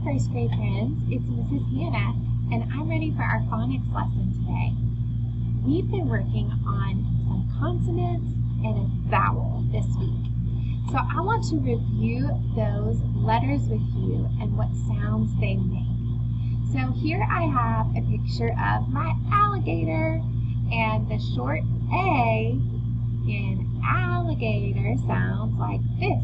first grade friends, it's Mrs. Hannah, and I'm ready for our phonics lesson today. We've been working on some consonants and a vowel this week. So I want to review those letters with you and what sounds they make. So here I have a picture of my alligator, and the short A in alligator sounds like this.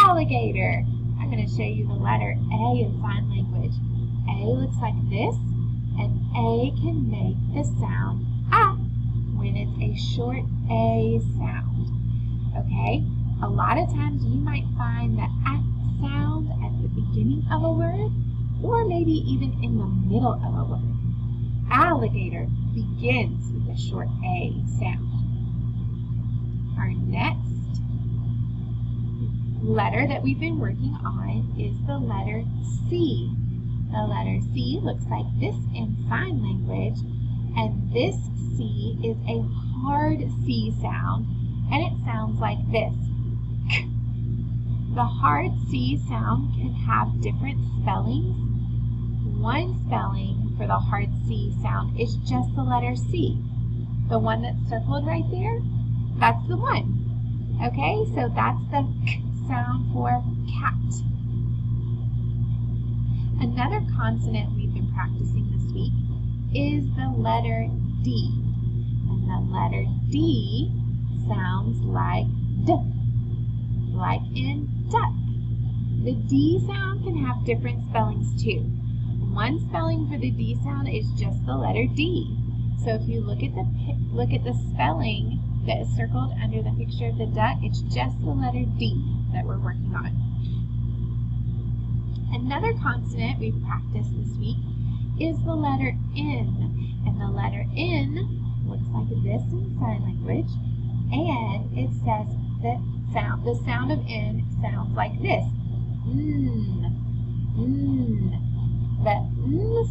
Alligator. I'm going to show you the letter A in sign language. A looks like this, and A can make the sound ah when it's a short A sound. Okay? A lot of times you might find the ah sound at the beginning of a word, or maybe even in the middle of a word. Alligator begins with a short A sound. Our next letter that we've been working on is the letter C. The letter C looks like this in sign language, and this C is a hard C sound, and it sounds like this. K. The hard C sound can have different spellings. One spelling for the hard C sound is just the letter C. The one that's circled right there, that's the one. Okay, so that's the K sound for cat. Another consonant we've been practicing this week is the letter D. And the letter D sounds like D, like in duck. The D sound can have different spellings too. One spelling for the D sound is just the letter D. So if you look at the spelling that is circled under the picture of the duck, it's just the letter D that we're working on. Another consonant we've practiced this week is the letter N. And the letter N looks like this in sign language, and it says the sound of N sounds like this. The N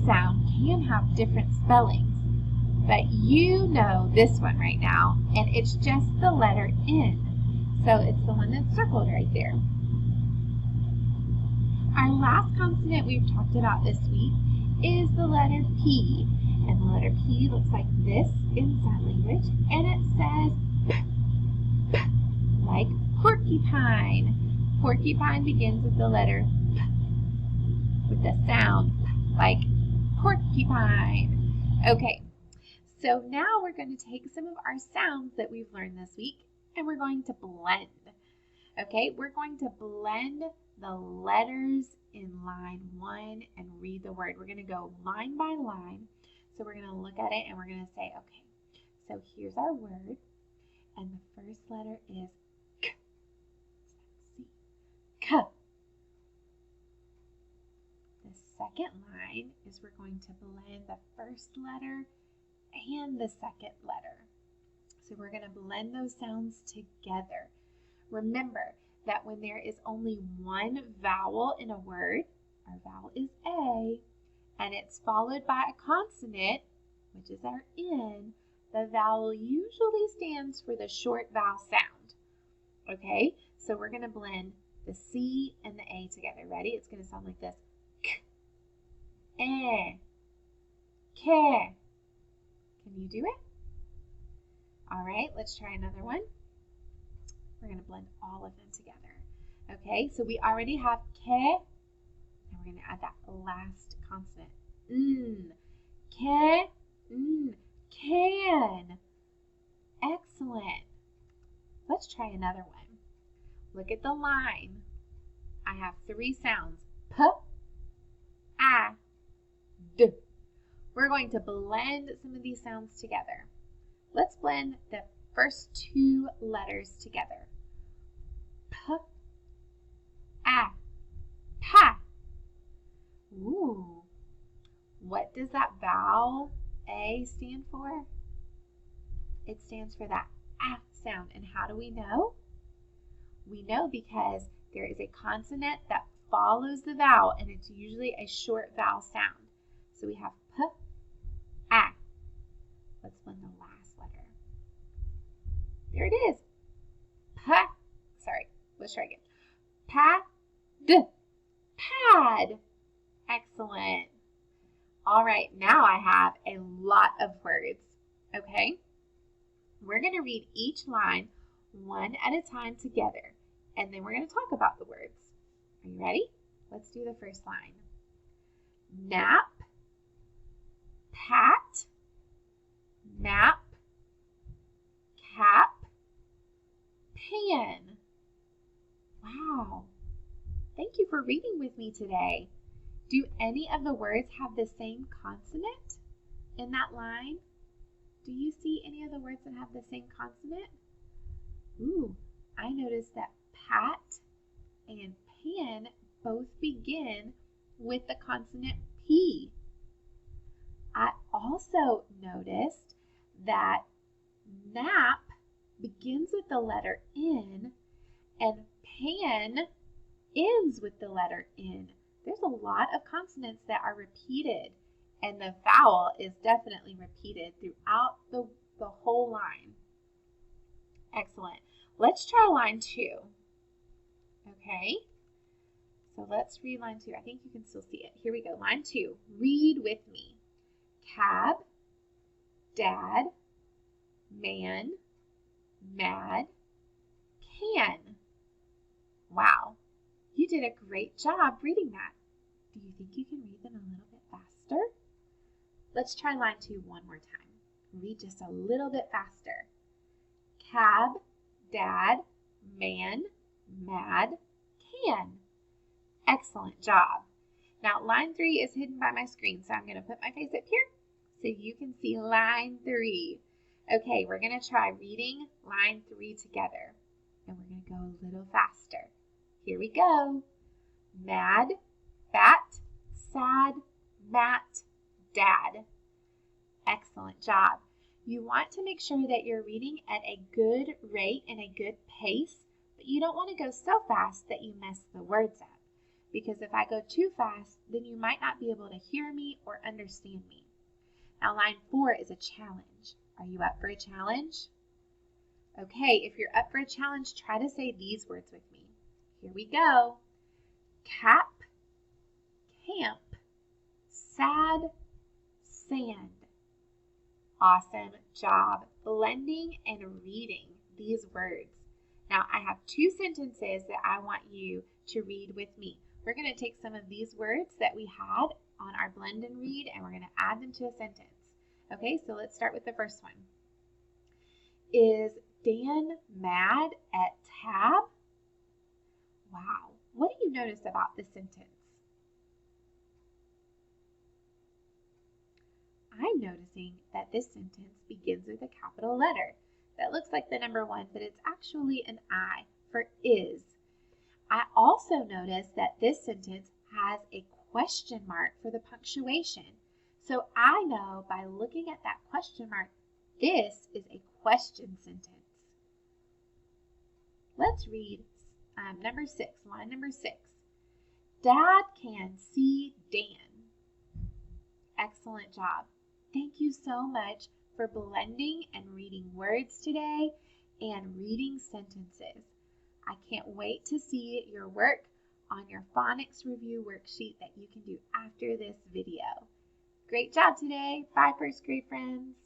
sound can have different spellings, but you know this one right now, and it's just the letter N. So it's the one that's circled right there. Our last consonant we've talked about this week is the letter P. And the letter P looks like this in sign language, and it says P, like porcupine. Porcupine begins with the letter P, with the sound P, like porcupine. Okay, so now we're going to take some of our sounds that we've learned this week, and we're going to blend. Okay, we're going to blend the letters in line 1 and read the word. We're going to go line by line. So we're going to look at it and we're going to say, okay, so here's our word, and the first letter is K. C. K. The second line is we're going to blend the first letter and the second letter. So we're going to blend those sounds together. Remember that when there is only one vowel in a word, our vowel is A, and it's followed by a consonant, which is our N, the vowel usually stands for the short vowel sound. Okay, so we're going to blend the C and the A together. Ready? It's going to sound like this. K, E, K. Can you do it? All right, let's try another one. We're going to blend all of them together. Okay, so we already have K, and we're going to add that last consonant. K, can. Excellent. Let's try another one. Look at the line. I have 3 sounds. P, A, D. We're going to blend some of these sounds together. Let's blend the first 2 letters together. P, A, pa. Ooh. What does that vowel A stand for? It stands for that A sound. And how do we know? We know because there is a consonant that follows the vowel, and it's usually a short vowel sound. So we have P, A. Let's blend the last letter. There it is. Pa. Sorry, let's try again. Pa, pad. Excellent. All right, now I have a lot of words, okay? We're going to read each line one at a time together, and then we're going to talk about the words. Are you ready? Let's do the first line. Nap, pat, map, cap, pan. Wow. Thank you for reading with me today. Do any of the words have the same consonant in that line? Do you see any of the words that have the same consonant? Ooh, I noticed that pat and pan both begin with the consonant P. I also noticed that nap begins with the letter N and pan ends with the letter N. There's a lot of consonants that are repeated, and the vowel is definitely repeated throughout the whole line. Excellent. Let's try line 2. Okay, so let's read line 2. I think you can still see it. Here we go. Line 2. Read with me. Cab, dad, man, mad, can. Wow, you did a great job reading that. Do you think you can read them a little bit faster? Let's try line 2 one more time. Read just a little bit faster. Cab, dad, man, mad, can. Excellent job. Now line 3 is hidden by my screen, so I'm going to put my face up here so you can see line 3. Okay, we're going to try reading line 3 together, and we're going to go a little faster. Here we go. Mad, fat, sad, mat, dad. Excellent job. You want to make sure that you're reading at a good rate and a good pace, but you don't want to go so fast that you mess the words up. Because if I go too fast, then you might not be able to hear me or understand me. Now line 4 is a challenge. Are you up for a challenge? Okay, if you're up for a challenge, try to say these words with me. Here we go. Cap, camp, sad, sand. Awesome job blending and reading these words. Now I have 2 sentences that I want you to read with me. We're going to take some of these words that we had on our blend and read, and we're going to add them to a sentence. Okay, so let's start with the first one. Is Dan mad at Tab? Wow, what do you notice about this sentence? I'm noticing that this sentence begins with a capital letter. That looks like the number 1, but it's actually an I for is. I also notice that this sentence has a question mark for the punctuation. So I know by looking at that question mark, this is a question sentence. Let's read number 6, line number 6. Dad can see Dan. Excellent job. Thank you so much for blending and reading words today and reading sentences. I can't wait to see your work on your phonics review worksheet that you can do after this video. Great job today. Bye, first grade friends.